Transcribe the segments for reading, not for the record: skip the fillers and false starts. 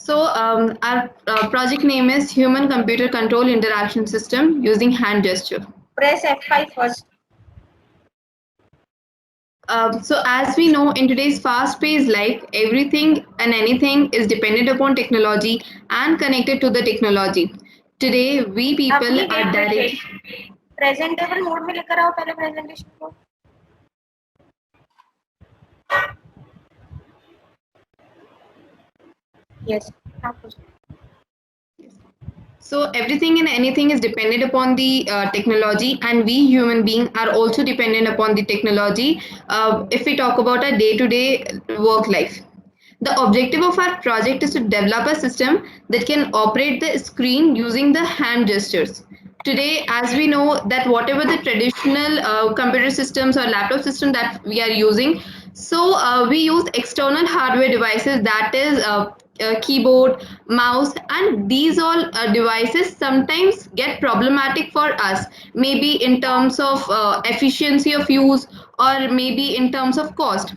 Our project name is Human Computer Control Interaction System using hand gesture. Press F5 first. So as we know, in today's fast-paced life, everything and anything is dependent upon technology and connected to the technology. Today, we people अभी are direct. Presentable mode में लेकर आओ पहले presentation को. Yes. So everything and anything is dependent upon the technology, and we human beings are also dependent upon the technology. If we talk about our day-to-day work life, the objective of our project is to develop a system that can operate the screen using the hand gestures. Today, as we know that whatever the traditional computer systems or laptop system that we are using, we use external hardware devices, that is keyboard, mouse, and these all devices sometimes get problematic for us, maybe in terms of efficiency of use or maybe in terms of cost.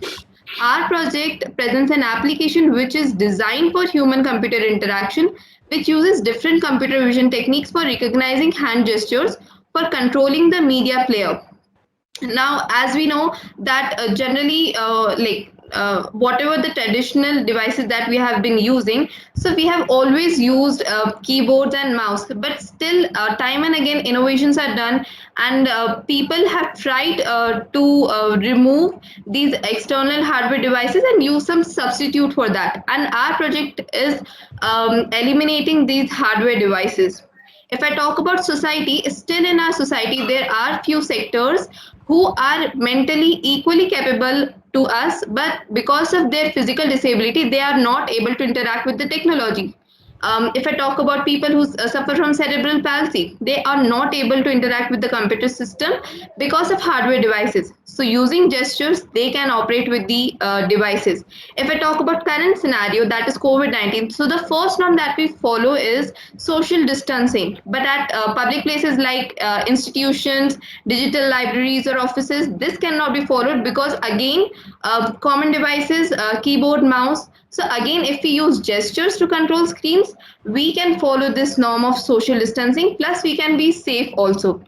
Our project presents an application which is designed for human computer interaction, which uses different computer vision techniques for recognizing hand gestures for controlling the media player. Now, as we know that generally whatever the traditional devices that we have been using, so we have always used keyboards and mouse, but still time and again innovations are done, and people have tried to remove these external hardware devices and use some substitute for that, and our project is eliminating these hardware devices. If I talk about society, still in our society, there are few sectors who are mentally equally capable to us, but because of their physical disability, they are not able to interact with the technology. If I talk about people who suffer from cerebral palsy, they are not able to interact with the computer system because of hardware devices. So, using gestures, they can operate with the devices. If I talk about current scenario, that is COVID-19. So, the first norm that we follow is social distancing. But at public places like institutions, digital libraries, or offices, this cannot be followed because again, common devices, keyboard, mouse. So again, if we use gestures to control screens, we can follow this norm of social distancing. Plus, we can be safe also.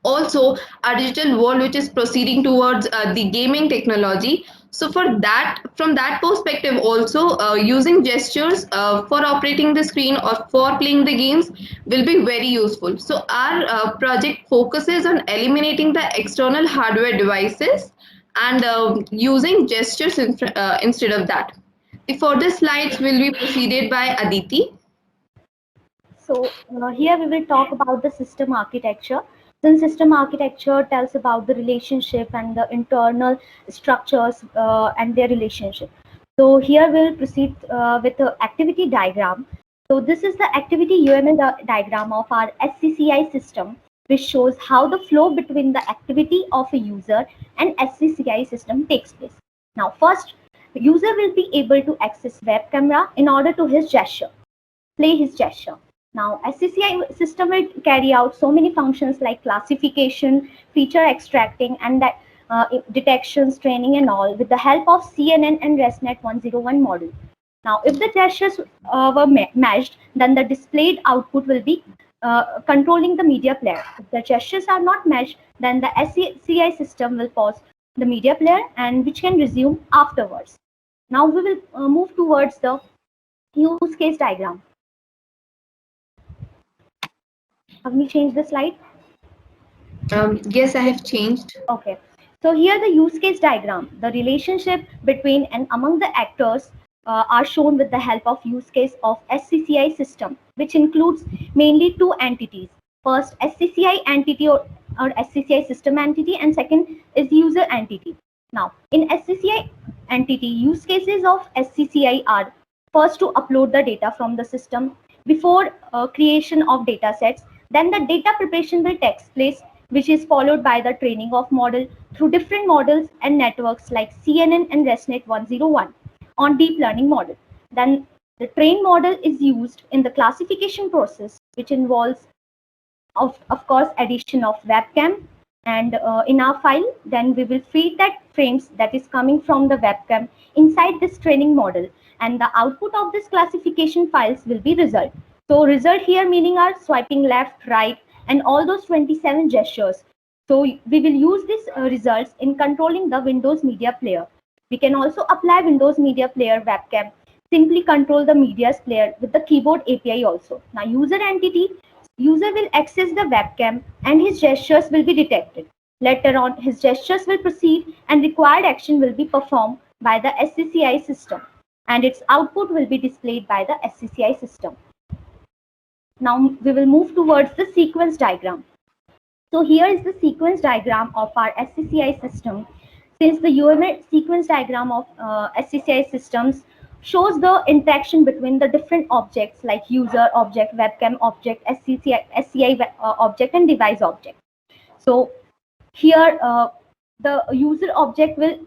Also, our digital world, which is proceeding towards the gaming technology. So for that, from that perspective, also using gestures for operating the screen or for playing the games will be very useful. So our project focuses on eliminating the external hardware devices and using gestures instead of that. The further slides will be preceded by Aditi. So here we will talk about the system architecture. Since system architecture tells about the relationship and the internal structures and their relationship. So here we'll proceed with the activity diagram. So this is the activity UML diagram of our SCCI system, which shows how the flow between the activity of a user and SCCI system takes place. Now first, the user will be able to access web camera in order to his gesture, play his gesture. Now, SCCI system will carry out so many functions like classification, feature extracting, and detections, training, and all with the help of CNN and ResNet 101 model. Now, if the gestures were matched, then the displayed output will be controlling the media player. If the gestures are not matched, then the SCCI system will pause the media player and which can resume afterwards. Now, we will move towards the use case diagram. Have we changed the slide? Yes, I have changed. Okay. So here the use case diagram, the relationship between and among the actors are shown with the help of use case of SCCI system, which includes mainly two entities. First, SCCI entity or SCCI system entity, and second is user entity. Now, in SCCI entity, use cases of SCCI are first to upload the data from the system before creation of data sets. Then the data preparation will take place, which is followed by the training of model through different models and networks like CNN and ResNet 101 on deep learning model. Then the trained model is used in the classification process, which involves, of course, addition of webcam. And in our file, then we will feed that frames that is coming from the webcam inside this training model. and the output of this classification files will be result. So result here meaning are swiping left, right, and all those 27 gestures. So we will use these results in controlling the Windows Media Player. We can also apply Windows Media Player webcam. Simply control the media player with the keyboard API also. Now user entity, user will access the webcam and his gestures will be detected. Later on, his gestures will proceed and required action will be performed by the SCCI system, and its output will be displayed by the SCCI system. Now we will move towards the sequence diagram. So here is the sequence diagram of our SCCI system. Since the UML sequence diagram of SCCI systems shows the interaction between the different objects like user object, webcam object, SCI object, and device object. So here the user object will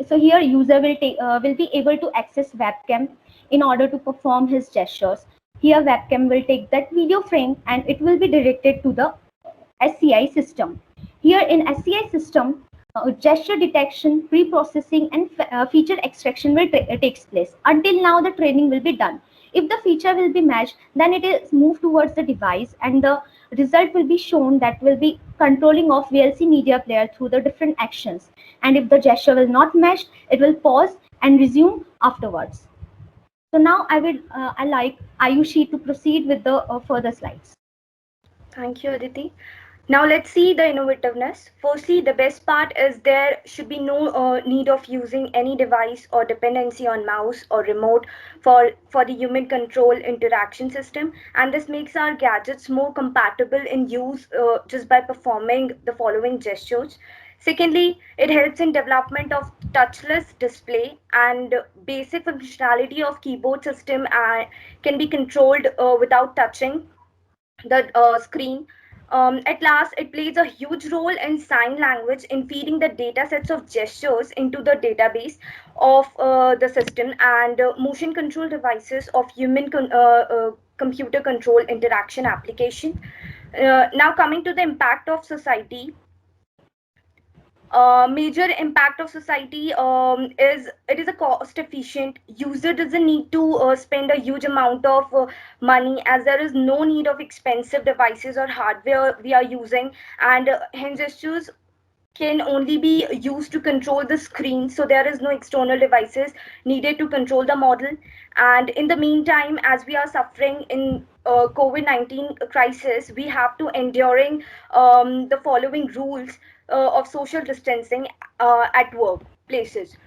so here user will be able to access webcam in order to perform his gestures. Here webcam will take that video frame and it will be directed to the SCI system. Here in SCI system, gesture detection, pre-processing, and feature extraction will takes place. Until now, the training will be done. If the feature will be matched, then it is moved towards the device, and the result will be shown that will be controlling of VLC media player through the different actions. And if the gesture will not match, it will pause and resume afterwards. So now I like Ayushi to proceed with the further slides. Thank you, Aditi. Now let's see the innovativeness. Firstly, the best part is there should be no need of using any device or dependency on mouse or remote for the human control interaction system, and this makes our gadgets more compatible in use just by performing the following gestures. Secondly, it helps in development of touchless display, and basic functionality of keyboard system can be controlled without touching the screen. At last, it plays a huge role in sign language in feeding the data sets of gestures into the database of the system, and motion control devices of human computer control interaction application. Now coming to the impact of society. Major impact of society is it is a cost efficient. User doesn't need to spend a huge amount of money, as there is no need of expensive devices or hardware we are using, and hand gestures can only be used to control the screen, so there is no external devices needed to control the model. And in the meantime, as we are suffering in COVID-19 crisis, we have to enduring the following rules of social distancing at workplaces,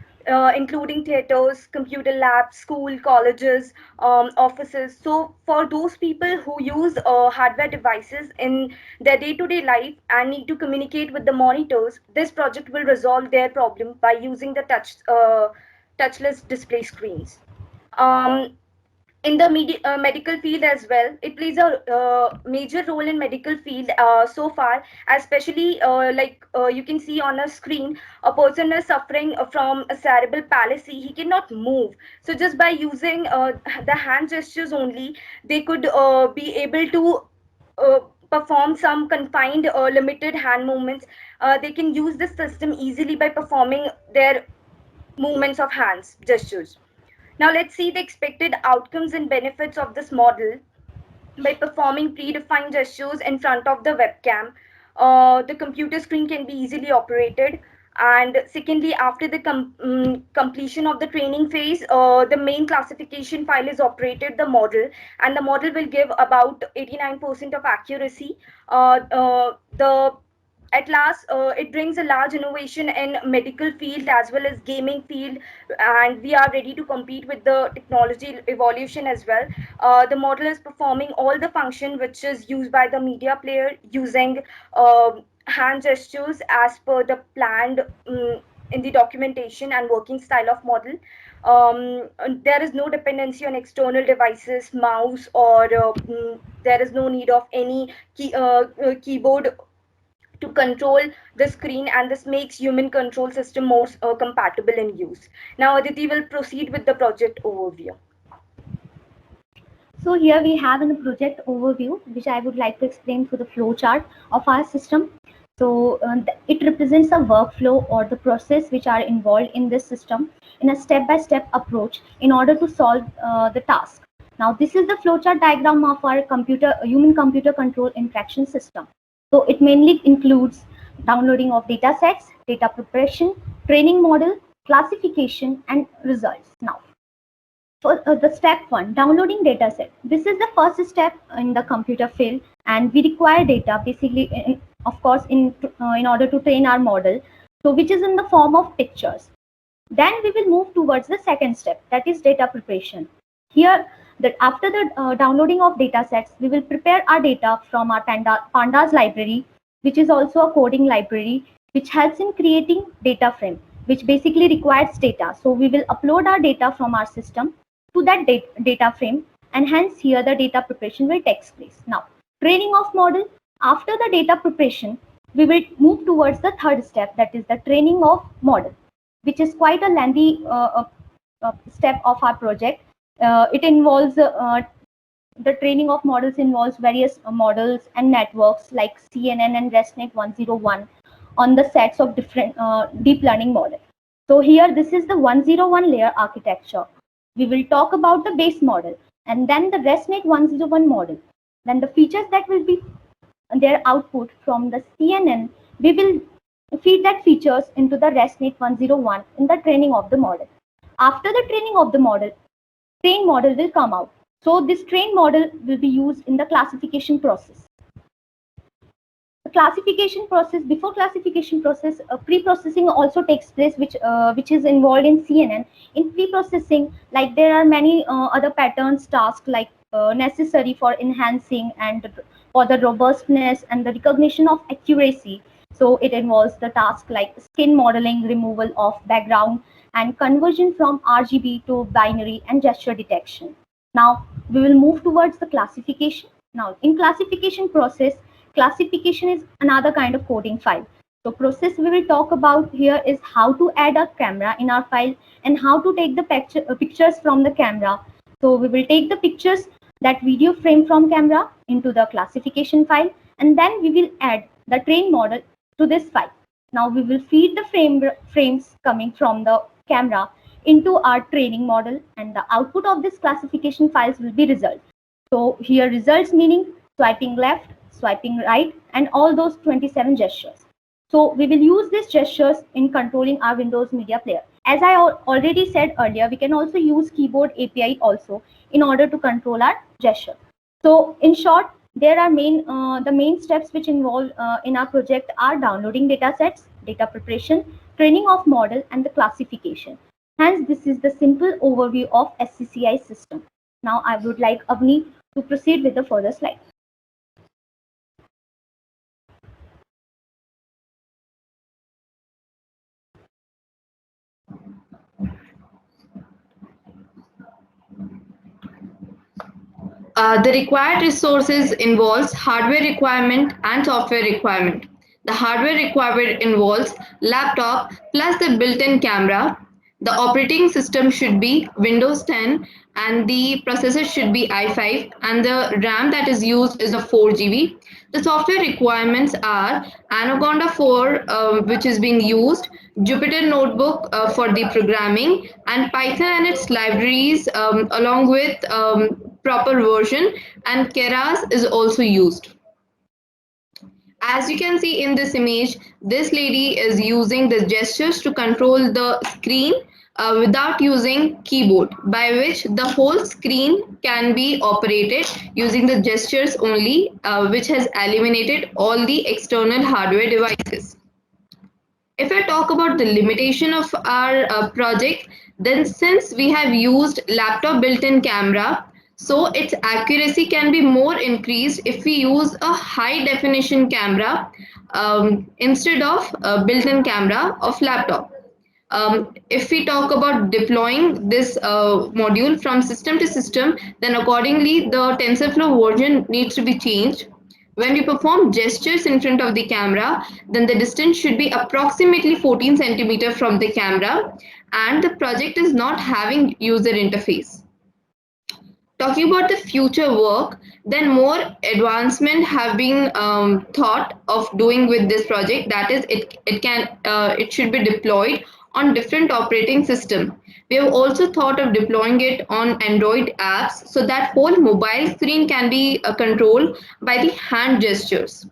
including theaters, computer labs, school, colleges, offices. So for those people who use hardware devices in their day-to-day life and need to communicate with the monitors, this project will resolve their problem by using the touchless display screens. In the medical field as well, it plays a major role in medical field so far, especially you can see on a screen, a person is suffering from a cerebral palsy. He cannot move, so just by using the hand gestures only, they could be able to perform some confined limited hand movements. They can use this system easily by performing their movements of hands gestures. Now let's see the expected outcomes and benefits of this model. By performing predefined gestures in front of the webcam, the computer screen can be easily operated. And secondly, after the completion of the training phase, the main classification file is operated the model, and the model will give about 89% of accuracy. The At last, it brings a large innovation in medical field as well as gaming field, and we are ready to compete with the technology evolution as well. The model is performing all the function which is used by the media player using hand gestures as per the planned in the documentation and working style of model. There is no dependency on external devices, mouse, or there is no need of any keyboard to control the screen, and this makes human control system more compatible in use. Now Aditi will proceed with the project overview. So here we have in the project overview, which I would like to explain through the flow chart of our system. So it represents a workflow or the process which are involved in this system in a step-by-step approach in order to solve the task. Now, this is the flowchart diagram of our human-computer control interaction system. So it mainly includes downloading of data sets, data preparation, training model, classification, and results. Now, for the step one, downloading data set. This is the first step in the computer field, and we require data basically, of course, in order to train our model. So, which is in the form of pictures. Then we will move towards the second step, that is data preparation. Here, that after the downloading of data sets, we will prepare our data from our pandas library, which is also a coding library, which helps in creating data frame, which basically requires data. So we will upload our data from our system to that data frame, and hence here the data preparation will take place. Now, training of model. After the data preparation, we will move towards the third step, that is the training of model, which is quite a lengthy step of our project. It involves the training of models involves various models and networks like CNN and ResNet 101 on the sets of different deep learning models. So here, this is the 101 layer architecture. We will talk about the base model and then the ResNet 101 model. Then the features that will be their output from the CNN, we will feed that features into the ResNet 101 in the training of the model. After the training of the model, trained model will come out. So this trained model will be used in the classification process. The classification process, before classification process, pre-processing also takes place, which is involved in CNN. In pre-processing, like there are many other patterns tasks like necessary for enhancing and for the robustness and the recognition of accuracy. So it involves the task like skin modeling, removal of background, and conversion from RGB to binary and gesture detection. Now we will move towards the classification. Now in classification process, classification is another kind of coding file. So process we will talk about here is how to add a camera in our file and how to take the pictures from the camera. So we will take the pictures, that video frame from camera into the classification file, and then we will add the trained model to this file. Now we will feed the frames coming from the camera into our training model, and the output of this classification files will be results. So here results meaning swiping left, swiping right, and all those 27 gestures. So we will use these gestures in controlling our Windows Media Player. As I already said earlier, we can also use keyboard API also in order to control our gesture. So in short, there are the main steps which involve in our project are downloading data sets, data preparation, training of model, and the classification. Hence, this is the simple overview of SCCI system. Now I would like Avni to proceed with the further slide. The required resources involves hardware requirement and software requirement. The hardware required involves laptop plus the built-in camera. The operating system should be Windows 10 and the processor should be i5 and the RAM that is used is a 4 GB. The software requirements are Anaconda 4 which is being used, Jupyter Notebook for the programming, and Python and its libraries along with proper version, and Keras is also used. As you can see in this image, this lady is using the gestures to control the screen without using keyboard, by which the whole screen can be operated using the gestures only, which has eliminated all the external hardware devices. If I talk about the limitation of our project, then since we have used laptop built-in camera, so its accuracy can be more increased if we use a high definition camera instead of a built-in camera of laptop. If we talk about deploying this module from system to system, then accordingly the TensorFlow version needs to be changed. When we perform gestures in front of the camera, then the distance should be approximately 14 centimeters from the camera, and the project is not having user interface. Talking about the future work, then more advancement have been thought of doing with this project. That is, it should be deployed on different operating system. We have also thought of deploying it on Android apps so that whole mobile screen can be controlled by the hand gestures,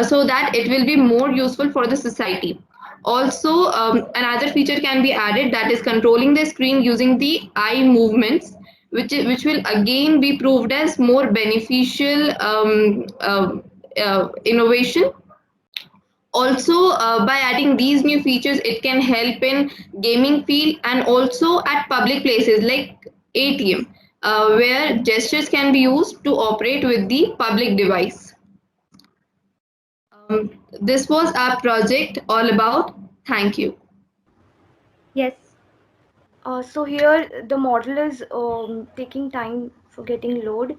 so that it will be more useful for the society. Also, another feature can be added, that is controlling the screen using the eye movements, which will again be proved as more beneficial innovation. Also, by adding these new features, it can help in gaming field and also at public places like ATM, where gestures can be used to operate with the public device. This was our project all about. Thank you. Yes. So here the model is taking time for getting load.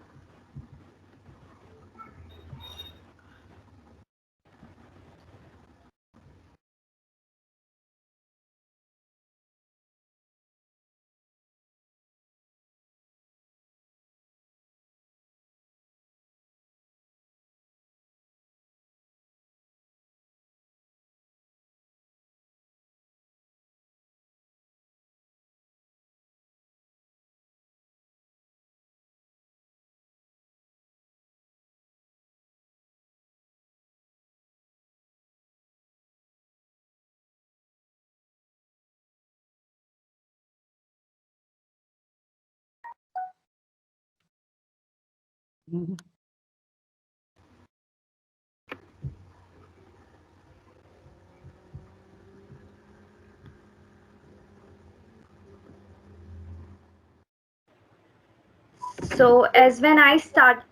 So as when I start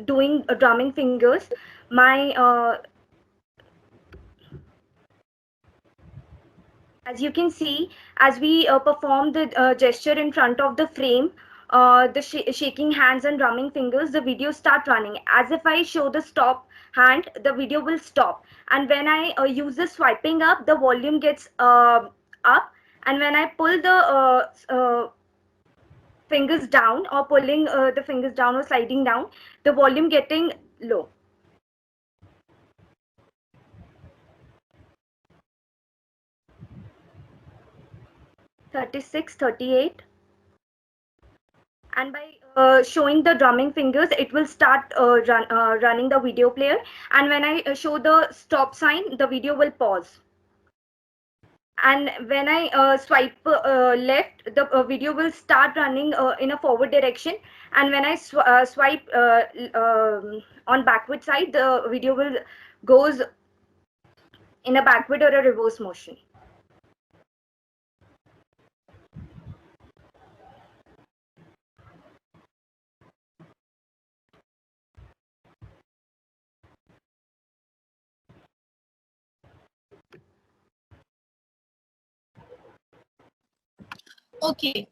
doing drumming fingers, my as you can see, as we perform the gesture in front of the frame, the shaking hands and drumming fingers, the video start running. As if I show the stop hand, the video will stop. And when I use the swiping up, the volume gets up. And when I pull the fingers down or pulling the fingers down or sliding down, the volume getting low. 36, 38. And by showing the drumming fingers, it will start running the video player. And when I show the stop sign, the video will pause. And when I swipe left, the video will start running in a forward direction. And when I swipe on backward side, the video will goes in a backward or a reverse motion. Okay,